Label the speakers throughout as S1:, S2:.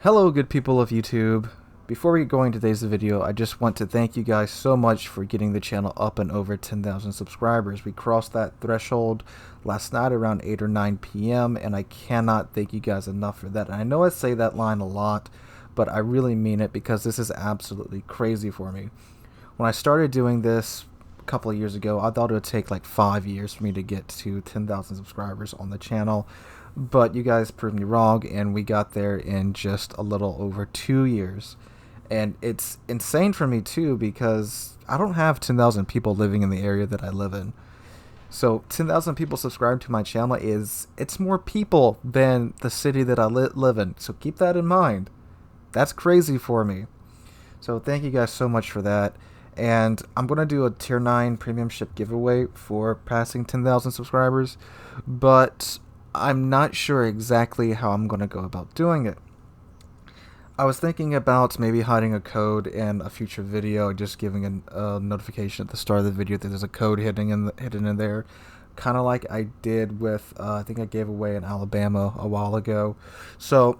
S1: Hello, good people of YouTube. Before we go into today's video, I just want to thank you guys so much for getting the channel up and over 10,000 subscribers. We crossed that threshold last night around 8 or 9 p.m. and I cannot thank you guys enough for that. And I know I say that line a lot, but I really mean it because this is absolutely crazy for me. When I started doing this a couple of years ago, I thought it would take like 5 years for me to get to 10,000 subscribers on the channel. But you guys proved me wrong, and we got there in just a little over 2 years. And it's insane for me too, because I don't have 10,000 people living in the area that I live in. So 10,000 people subscribed to my channel it's more people than the city that I live in. So keep that in mind. That's crazy for me. So thank you guys so much for that. And I'm going to do a tier 9 premium ship giveaway for passing 10,000 subscribers. But I'm not sure exactly how I'm going to go about doing it. I was thinking about maybe hiding a code in a future video, just giving a notification at the start of the video that there's a code hidden in there, kind of like I did with, I think I gave away in Alabama a while ago. So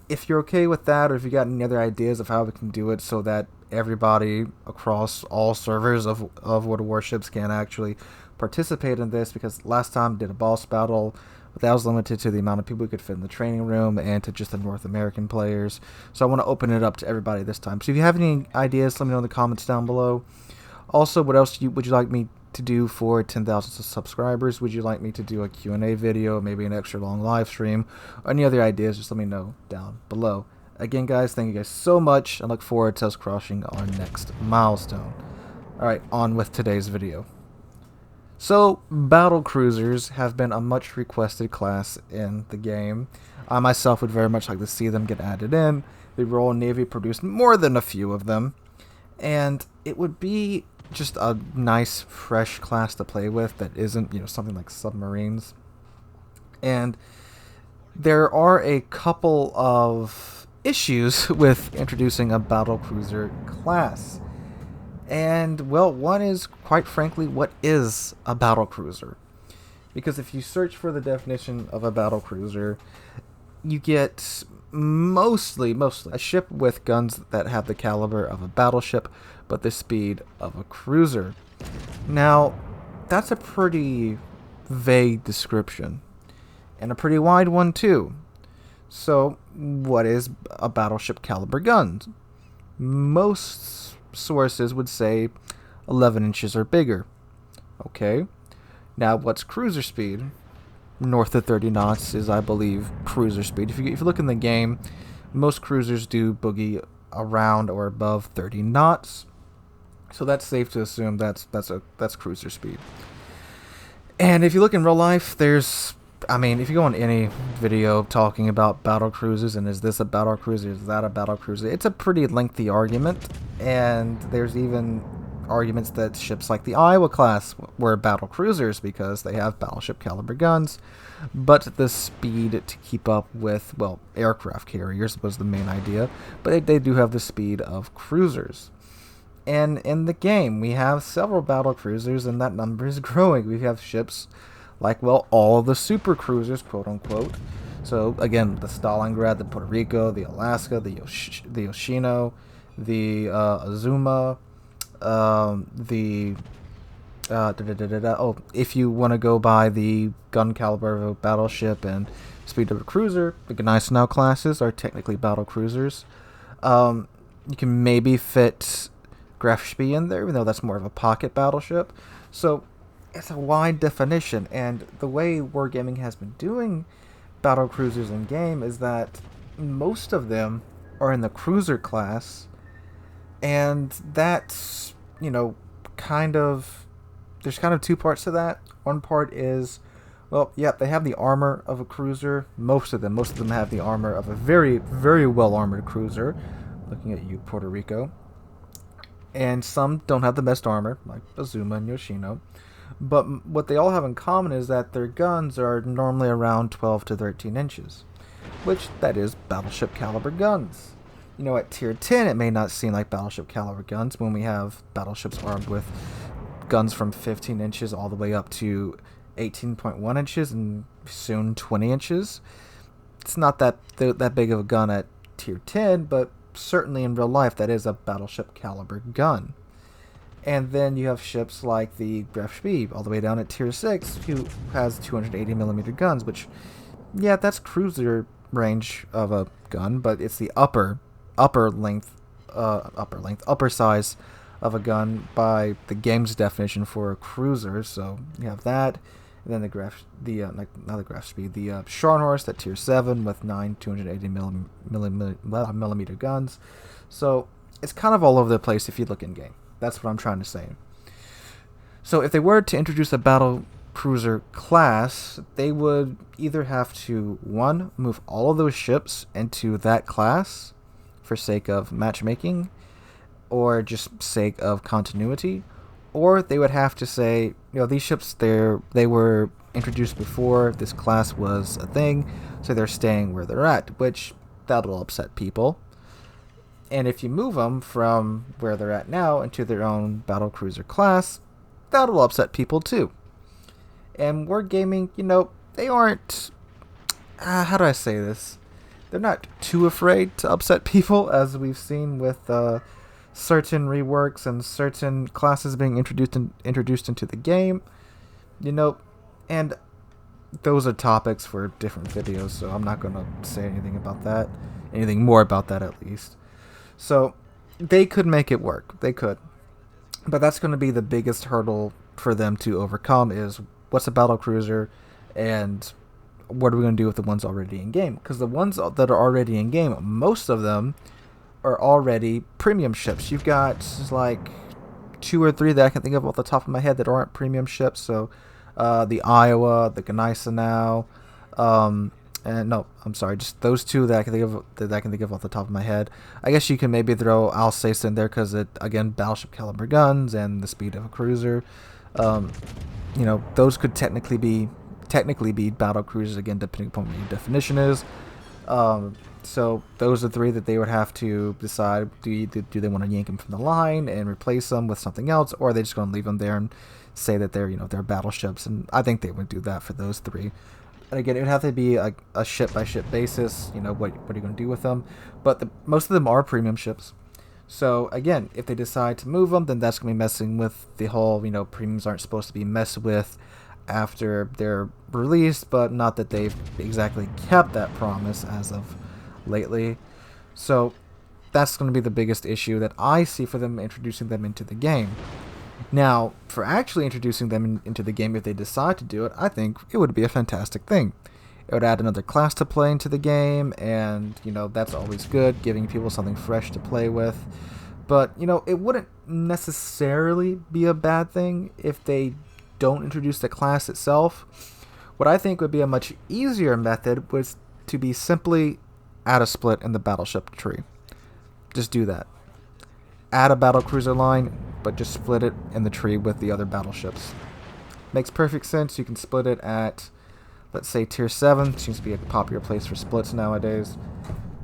S1: if you're okay with that, or if you got any other ideas of how we can do it so that everybody across all servers of World of Warships can actually participate in this, because last time I did a boss battle, but that was limited to the amount of people we could fit in the training room and to just the North American players. So I want to open it up to everybody this time. So if you have any ideas, let me know in the comments down below. Also, what else would you like me to do for 10,000 subscribers? Would you like me to do a Q&A video, maybe an extra long live stream, or any other ideas? Just let me know down below. Again, guys, thank you guys so much. I look forward to us crossing our next milestone. Alright, on with today's video. So, Battlecruisers have been a much requested class in the game. I myself would very much like to see them get added in. The Royal Navy produced more than a few of them. And it would be just a nice, fresh class to play with that isn't, something like submarines. And there are a couple of issues with introducing a Battlecruiser class. And, well, one is, quite frankly, what is a battlecruiser? Because if you search for the definition of a battlecruiser, you get mostly a ship with guns that have the caliber of a battleship, but the speed of a cruiser. Now, that's a pretty vague description, and a pretty wide one, too. So, what is a battleship caliber gun? Most sources would say 11 inches or bigger. Okay, now what's cruiser speed? North of 30 knots is, I believe, cruiser speed. If you look in the game, most cruisers do boogie around or above 30 knots, so that's safe to assume that's cruiser speed. And if you look in real life, if you go on any video talking about battle cruisers and is this a battle cruiser, is that a battle cruiser, it's a pretty lengthy argument, and there's even arguments that ships like the Iowa class were battle cruisers because they have battleship caliber guns, but the speed to keep up with, well, aircraft carriers was the main idea, but they do have the speed of cruisers. And in the game, we have several battle cruisers, and that number is growing. We have ships like, well, all the super cruisers, quote unquote. So again, the Stalingrad, the Puerto Rico, the Alaska, the Yoshino, the Azuma, if you want to go by the gun caliber of a battleship and speed of a cruiser, the Gneisenau classes are technically battle cruisers. You can maybe fit Graf Spee in there, even though that's more of a pocket battleship. So it's a wide definition, and the way Wargaming has been doing battle cruisers in game is that most of them are in the cruiser class, and that's, there's kind of two parts to that. One part is, well, yeah, they have the armor of a cruiser. Most of them have the armor of a very, very well armored cruiser. Looking at you, Puerto Rico. And some don't have the best armor, like Azuma and Yoshino. But what they all have in common is that their guns are normally around 12 to 13 inches, which that is battleship caliber guns. At tier 10, it may not seem like battleship caliber guns when we have battleships armed with guns from 15 inches all the way up to 18.1 inches and soon 20 inches. It's not that big of a gun at tier 10, but certainly in real life that is a battleship caliber gun. And then you have ships like the Graf Spee, all the way down at tier 6, who has 280mm guns, which, yeah, that's cruiser range of a gun, but it's the upper size of a gun by the game's definition for a cruiser. So you have that, and then the Scharnhorst at tier 7 with 9 280mm guns. So it's kind of all over the place if you look in game. That's what I'm trying to say. So if they were to introduce a battle cruiser class, they would either have to, one, move all of those ships into that class for sake of matchmaking, or just sake of continuity, or they would have to say, these ships, they were introduced before this class was a thing, so they're staying where they're at, which that'll upset people. And if you move them from where they're at now into their own battlecruiser class, that'll upset people too. And Wargaming, they aren't, how do I say this? They're not too afraid to upset people, as we've seen with certain reworks and certain classes being introduced into the game. And those are topics for different videos, so I'm not going to say anything more about that at least. So they could make it work. They could. But that's going to be the biggest hurdle for them to overcome, is what's a battlecruiser and what are we going to do with the ones already in game? Because the ones that are already in game, most of them are already premium ships. You've got like 2 or 3 that I can think of off the top of my head that aren't premium ships. So the Iowa, the Gneisenau, and no, I'm sorry, just those 2 that I can think of off the top of my head. I guess you can maybe throw Alsace in there because it, again, battleship caliber guns and the speed of a cruiser. Those could technically be battle cruisers, again, depending upon what your definition is. So those are 3 that they would have to decide: do they want to yank them from the line and replace them with something else, or are they just going to leave them there and say that they're they're battleships? And I think they would do that for those 3. And again, it would have to be a ship by ship basis. What are you going to do with them? But most of them are premium ships. So again, if they decide to move them, then that's going to be messing with the whole premiums aren't supposed to be messed with after they're released, but not that they've exactly kept that promise as of lately. So that's going to be the biggest issue that I see for them introducing them into the game. Now, for actually introducing them into the game, if they decide to do it, I think it would be a fantastic thing. It would add another class to play into the game, and that's always good, giving people something fresh to play with. But it wouldn't necessarily be a bad thing if they don't introduce the class itself. What I think would be a much easier method was to be simply add a split in the battleship tree. Just do that. Add a battlecruiser line, but just split it in the tree with the other battleships. Makes perfect sense. You can split it at, let's say, tier 7. Seems to be a popular place for splits nowadays.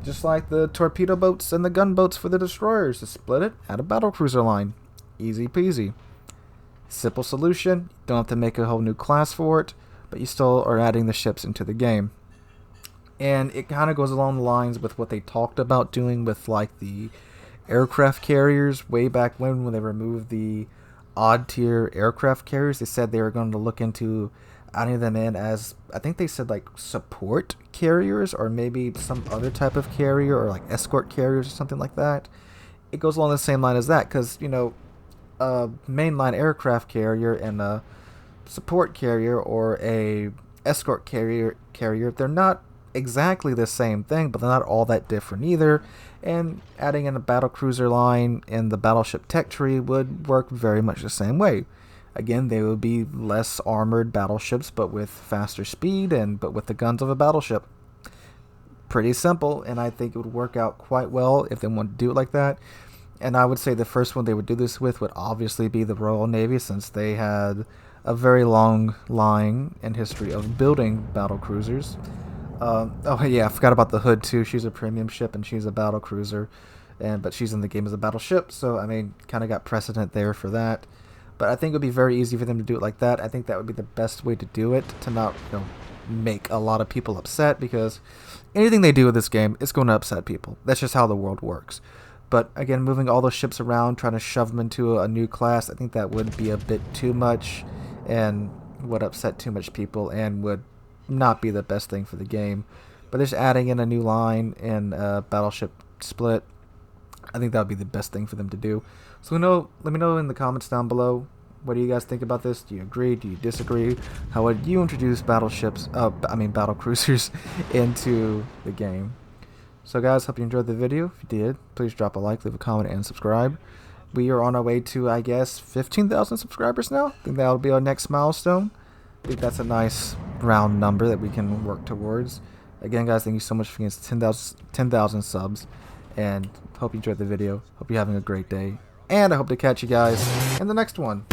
S1: Just like the torpedo boats and the gunboats for the destroyers. Just split it, add a battlecruiser line. Easy peasy. Simple solution. Don't have to make a whole new class for it, but you still are adding the ships into the game. And it kind of goes along the lines with what they talked about doing with like the aircraft carriers way back when they removed the odd tier aircraft carriers. They said they were going to look into adding them in as, I think they said, like support carriers, or maybe some other type of carrier, or like escort carriers or something like that. It goes along the same line as that, because a mainline aircraft carrier and a support carrier or a escort carrier, they're not exactly the same thing, but they're not all that different either. And adding in a battlecruiser line in the battleship tech tree would work very much the same way. Again, they would be less armored battleships, but with faster speed but with the guns of a battleship. Pretty simple, and I think it would work out quite well if they want to do it like that. And I would say the first one they would do this with would obviously be the Royal Navy, since they had a very long line and history of building battlecruisers. Oh yeah, I forgot about the Hood too. She's a premium ship and she's a battlecruiser, but she's in the game as a battleship, so I mean, kind of got precedent there for that. But I think it would be very easy for them to do it like that. I think that would be the best way to do it, to not make a lot of people upset, because anything they do with this game, it's going to upset people. That's just how the world works. But again, moving all those ships around, trying to shove them into a new class, I think that would be a bit too much and would upset too much people and would not be the best thing for the game. But just adding in a new line and a battleship split, I think that would be the best thing for them to do. So let me know in the comments down below. What do you guys think about this? Do you agree? Do you disagree? How would you introduce battlecruisers into the game? So guys, hope you enjoyed the video. If you did, please drop a like, leave a comment, and subscribe. We are on our way to, I guess, 15,000 subscribers now. I think that'll be our next milestone. I think that's a nice round number that we can work towards. Again, guys, thank you so much for getting 10,000 subs. And hope you enjoyed the video. Hope you're having a great day. And I hope to catch you guys in the next one.